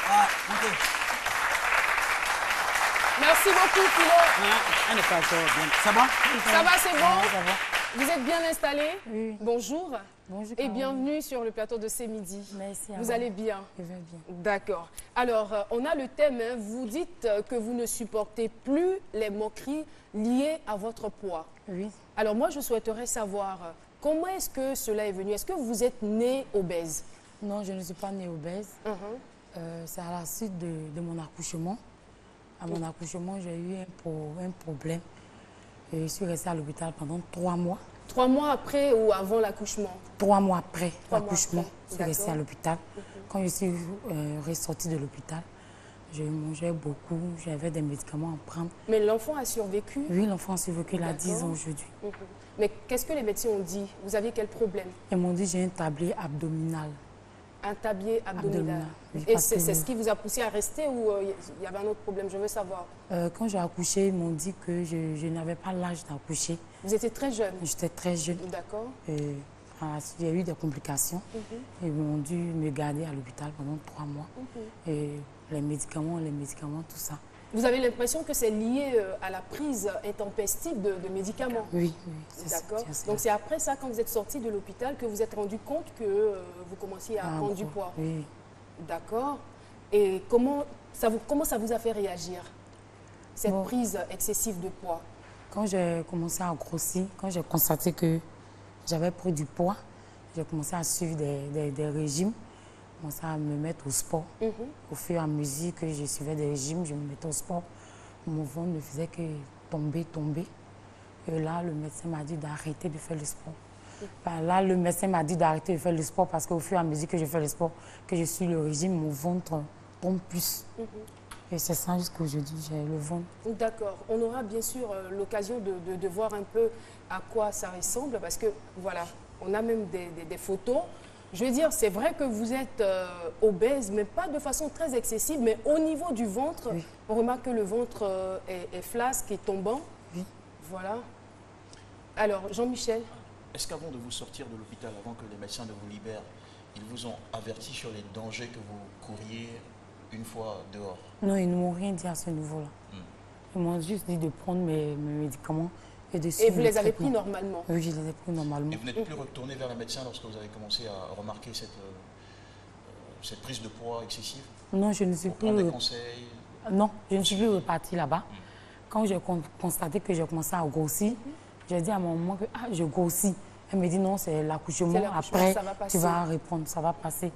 Ah, ok. Merci beaucoup, Philo. Elle n'est pas encore bien. Ça va? Ça va, c'est bon? Ça va. Vous êtes bien installé? Oui. Bonjour. Bonjour. Et bienvenue sur le plateau de C'est Midi. Merci. Vous allez bien? Je vais bien. D'accord. Alors, on a le thème. Hein. Vous dites que vous ne supportez plus les moqueries liées à votre poids. Oui. Alors, moi, je souhaiterais savoir comment est-ce que cela est venu? Est-ce que vous êtes né obèse? Non, je ne suis pas née obèse. C'est à la suite de mon accouchement. À mon accouchement, j'ai eu un problème. Et je suis restée à l'hôpital pendant 3 mois. 3 mois après ou avant l'accouchement? 3 mois après l'accouchement, je suis restée à D'accord. l'hôpital. Quand je suis ressortie de l'hôpital, je mangeais beaucoup, j'avais des médicaments à prendre. Mais l'enfant a survécu? Oui, l'enfant a survécu, il a 10 D'accord. ans aujourd'hui. Mais qu'est-ce que les médecins ont dit? Vous aviez quel problème? Ils m'ont dit j'ai un tablier abdominal. Un tablier abdominal. Abdominal, oui, Et parce que- c'est ce qui vous a poussé à rester ou il y avait un autre problème? Je veux savoir. Quand j'ai accouché, ils m'ont dit que je n'avais pas l'âge d'accoucher. Vous étiez très jeune. J'étais très jeune. D'accord. Et il y a eu des complications. Ils m'ont dû me garder à l'hôpital pendant 3 mois. Et les médicaments, tout ça. Vous avez l'impression que c'est lié à la prise intempestive de médicaments? Oui, oui. D'accord. c'est Donc c'est après ça, quand vous êtes sorti de l'hôpital, que vous êtes rendu compte que vous commenciez à prendre du poids? Oui. D'accord. Et comment ça vous a fait réagir, cette prise excessive de poids? Quand j'ai commencé à grossir, quand j'ai constaté que j'avais pris du poids, j'ai commencé à suivre des régimes. J'ai commencé à me mettre au sport. Au fur et à mesure que je suivais des régimes, je me mettais au sport. Mon ventre ne faisait que tomber. Et là, le médecin m'a dit d'arrêter de faire le sport. Là, le médecin m'a dit d'arrêter de faire le sport parce qu'au fur et à mesure que je fais le sport, que je suis le régime, mon ventre tombe plus. Et c'est ça jusqu'à aujourd'hui, j'ai le ventre. D'accord. On aura bien sûr l'occasion de voir un peu à quoi ça ressemble parce que, voilà, on a même des photos. Je veux dire, c'est vrai que vous êtes obèse, mais pas de façon très excessive, mais au niveau du ventre, on remarque que le ventre est flasque et tombant. Oui. Voilà. Alors, Jean-Michel? Est-ce qu'avant de vous sortir de l'hôpital, avant que les médecins ne vous libèrent, ils vous ont averti sur les dangers que vous couriez une fois dehors? Non, ils ne m'ont rien dit à ce niveau-là. Ils m'ont juste dit de prendre mes médicaments et de Et suivre vous le les avez pris traitement. normalement? Oui, je les ai pris normalement. Et vous n'êtes plus retourné vers les médecins lorsque vous avez commencé à remarquer cette prise de poids excessive? Non, je ne suis Pour plus... prendre des conseils? Non, je ne suis plus repartie là-bas. Quand j'ai constaté que j'ai commencé à grossir, j'ai dit à mon maman que je grossis. Elle me dit non, c'est l'accouchement. Après, ça va passer. tu vas répondre, ça va passer.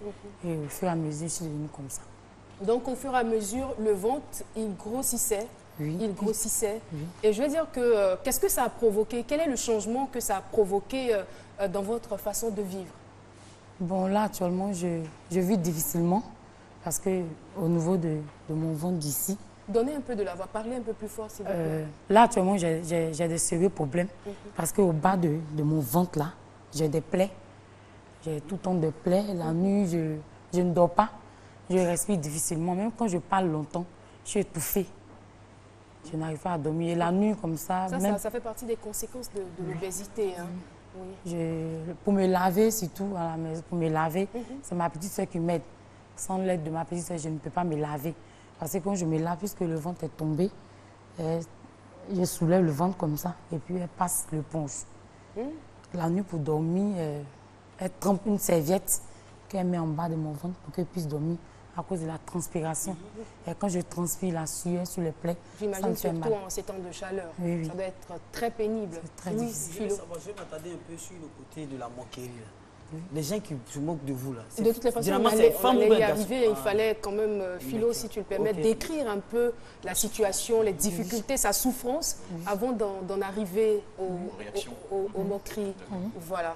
Et au fur et à mesure, je suis devenue comme ça. Donc, au fur et à mesure, le ventre, il grossissait. Oui. Il grossissait. Oui. Et je veux dire que, qu'est-ce que ça a provoqué? Quel est le changement que ça a provoqué dans votre façon de vivre? Bon, là, actuellement, je vis difficilement parce qu'au niveau de mon ventre d'ici, Donnez un peu de la voix, parlez un peu plus fort, s'il vous plaît. là, actuellement, j'ai des sérieux problèmes parce qu'au bas de mon ventre, là, j'ai des plaies. J'ai tout le temps des plaies. La nuit, je ne dors pas. Je respire difficilement. Même quand je parle longtemps, je suis étouffée. Je n'arrive pas à dormir. Et la nuit, comme ça, Ça fait partie des conséquences de l'obésité. Hein. Oui. pour me laver, surtout à la maison, pour me laver, c'est ma petite soeur qui m'aide. Sans l'aide de ma petite soeur, je ne peux pas me laver. Parce que quand je me lave, puisque le ventre est tombé, je soulève le ventre comme ça et puis elle passe l'éponge. La nuit, pour dormir, elle trempe une serviette qu'elle met en bas de mon ventre pour qu'elle puisse dormir à cause de la transpiration. Et quand je transpire la sueur sur les plaies, ça me J'imagine fait mal. surtout en ces temps de chaleur. Oui, oui. Ça doit être très pénible. C'est très oui, difficile. Je vais Philo. savoir, je vais m'attarder un peu sur le côté de la moquerie. là. Les gens qui se moquent de vous, là. De toutes les façons, on généralement, allait, c'est on femme ou allait bien y garçon. arriver. Il fallait quand même, Philo, si tu le permets, Ok. décrire un peu la situation, les difficultés, sa souffrance, avant d'en arriver aux moqueries. Voilà.